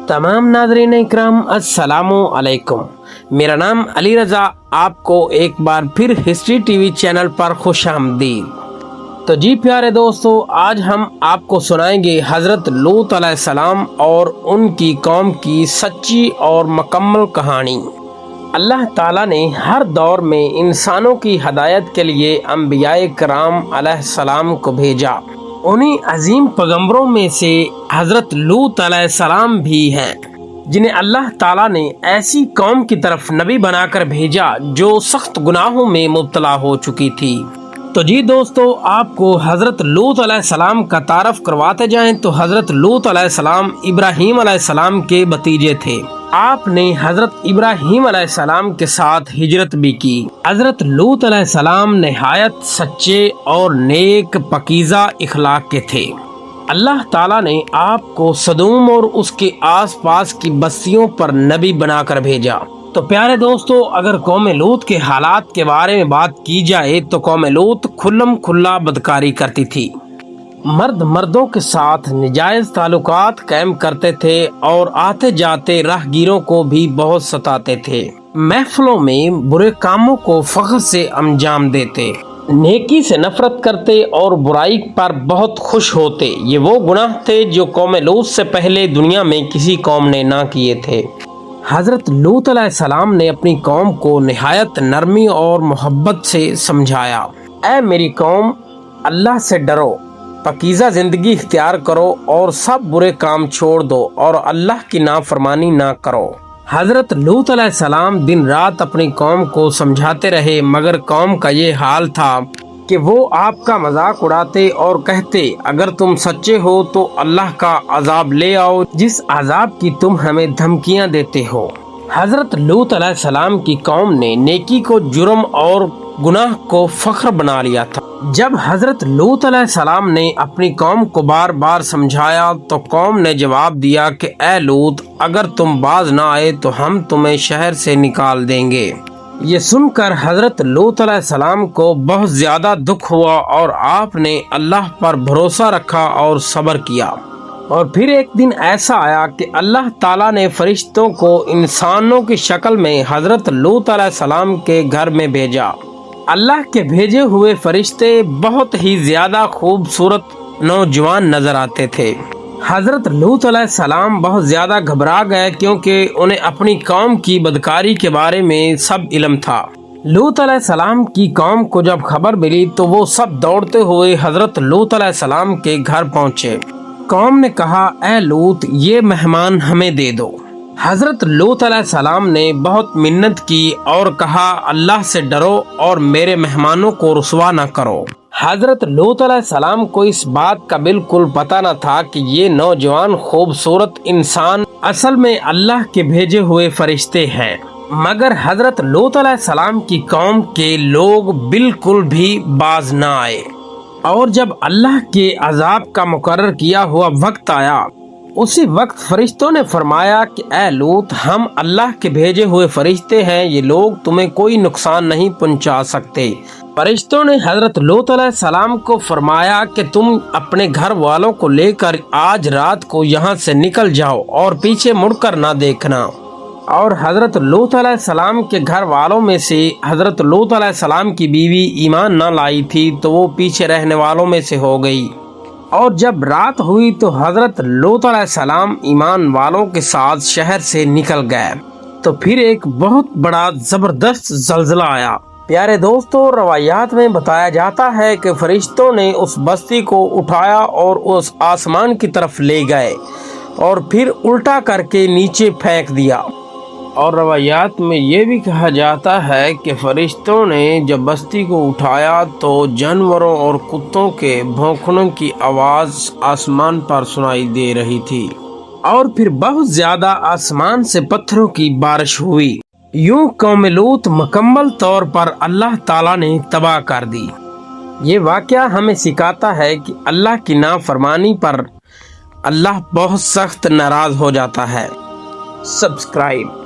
तमाम नाज़रीन इकराम अस्सलामु अलैकुम। मेरा नाम अली रज़ा, आपको एक बार फिर हिस्ट्री टीवी चैनल पर खुश आमदीद। तो जी प्यारे दोस्तों, आज हम आपको सुनाएंगे हज़रत लूत अलैहिस्सलाम और उनकी कौम की सच्ची और मुकम्मल कहानी। अल्लाह ताला ने हर दौर में इंसानों की हदायत के लिए अंबियाए कराम अलैहिस्सलाम को भेजा। उन्हीं अजीम पैगंबरों में से हज़रत लूत अलैहिस्सलाम भी हैं, जिन्हें अल्लाह ताला ने ऐसी कौम की तरफ नबी बनाकर भेजा जो सख्त गुनाहों में मुब्तला हो चुकी थी। तो जी दोस्तों, आपको हज़रत लूत अलैहिस्सलाम का तारफ़ करवाते जाएं तो हज़रत लूत अलैहिस्सलाम इब्राहीम अलैहिस्सलाम के भतीजे थे। आपने हज़रत इब्राहीम अलैहिस्सलाम के साथ हिजरत भी की। हज़रत लूत अलैहिस्सलाम नहायत सच्चे और नेक पकीज़ा इखलाक के थे। अल्लाह ताला ने आपको सदूम और उसके आसपास की बस्तियों पर नबी बनाकर भेजा। तो प्यारे दोस्तों, अगर कौम लूत के हालात के बारे में बात की जाए तो कौम लूत खुल्लम खुल्ला बदकारी करती थी। मर्द मर्दों के साथ निजायज ताल्लुकात कायम करते थे और आते जाते राहगीरों को भी बहुत सताते थे। महफिलों में बुरे कामों को फख्र से अंजाम देते, नेकी से नफरत करते और बुराई पर बहुत खुश होते। ये वो गुनाह थे जो कौम लूत से पहले दुनिया में किसी कौम ने ना किए थे। हज़रत लूत अलैहिस्सलाम ने अपनी कौम को निहायत नरमी और मोहब्बत से समझाया। ऐ मेरी कौम, अल्लाह से डरो, पकीज़ा ज़िंदगी इख्तियार करो और सब बुरे काम छोड़ दो और अल्लाह की नाफरमानी ना करो। हज़रत लूत अलैहिस्सलाम दिन रात अपनी कौम को समझाते रहे, मगर कौम का ये हाल था कि वो आपका मजाक उड़ाते और कहते, अगर तुम सच्चे हो तो अल्लाह का अजाब ले आओ जिस अजाब की तुम हमें धमकियां देते हो। हज़रत लूत अलैहिस्सलाम की कौम ने नेकी को जुर्म और गुनाह को फख्र बना लिया था। जब हज़रत लूत अलैहिस्सलाम ने अपनी कौम को बार बार समझाया तो कौम ने जवाब दिया कि ए लूत, अगर तुम बाज ना आए तो हम तुम्हें शहर से निकाल देंगे। ये सुनकर हज़रत लूत अलैहिस्सलाम को बहुत ज़्यादा दुख हुआ और आपने अल्लाह पर भरोसा रखा और सब्र किया। और फिर एक दिन ऐसा आया कि अल्लाह ताला ने फरिश्तों को इंसानों की शक्ल में हज़रत लूत अलैहिस्सलाम के घर में भेजा। अल्लाह के भेजे हुए फरिश्ते बहुत ही ज़्यादा खूबसूरत नौजवान नजर आते थे। हज़रत लूत अलैहिस्सलाम बहुत ज़्यादा घबरा गए क्योंकि उन्हें अपनी कौम की बदकारी के बारे में सब इल्म था। लूत अलैहिस्सलाम की कौम को जब खबर मिली तो वो सब दौड़ते हुए हज़रत लूत अलैहिस्सलाम के घर पहुँचे। कौम ने कहा, ए लूत, ये मेहमान हमें दे दो। हज़रत लूत अलैहिस्सलाम ने बहुत मिन्नत की और कहा, अल्लाह से डरो और मेरे मेहमानों को रुसवा न करो। हज़रत लूत अलैहिस्सलाम को इस बात का बिल्कुल पता न था कि ये नौजवान खूबसूरत इंसान असल में अल्लाह के भेजे हुए फरिश्ते हैं। मगर हज़रत लूत अलैहिस्सलाम की कौम के लोग बिल्कुल भी बाज न आए और जब अल्लाह के अजाब का मुकर्रर किया हुआ वक्त आया, उसी वक्त फरिश्तों ने फरमाया कि ए लूत, हम अल्लाह के भेजे हुए फरिश्ते हैं, ये लोग तुम्हें कोई नुकसान नहीं पहुंचा सकते। फरिश्तों ने हज़रत लूत अलैहिस्सलाम को फरमाया कि तुम अपने घर वालों को लेकर आज रात को यहाँ से निकल जाओ और पीछे मुड़कर ना देखना। और हज़रत लूत अलैहिस्सलाम के घर वालों में से हज़रत लूत अलैहिस्सलाम की बीवी ईमान ना लाई थी तो वो पीछे रहने वालों में से हो गई। और जब रात हुई तो हज़रत लूत अलैहिस्सलाम ईमान वालों के साथ शहर से निकल गए। तो फिर एक बहुत बड़ा ज़बरदस्त ज़ल्ज़ला आया। प्यारे दोस्तों, रवायात में बताया जाता है कि फरिश्तों ने उस बस्ती को उठाया और उस आसमान की तरफ ले गए और फिर उल्टा करके नीचे फेंक दिया। और रवायात में ये भी कहा जाता है कि फरिश्तों ने जब बस्ती को उठाया तो जानवरों और कुत्तों के भौंकने की आवाज़ आसमान पर सुनाई दे रही थी और फिर बहुत ज़्यादा आसमान से पत्थरों की बारिश हुई। यूं कौम लूत मुकम्मल तौर पर अल्लाह ताला ने तबाह कर दी। ये वाक़या हमें सिखाता है कि अल्लाह की नाफरमानी पर अल्लाह बहुत सख्त नाराज़ हो जाता है। सब्सक्राइब।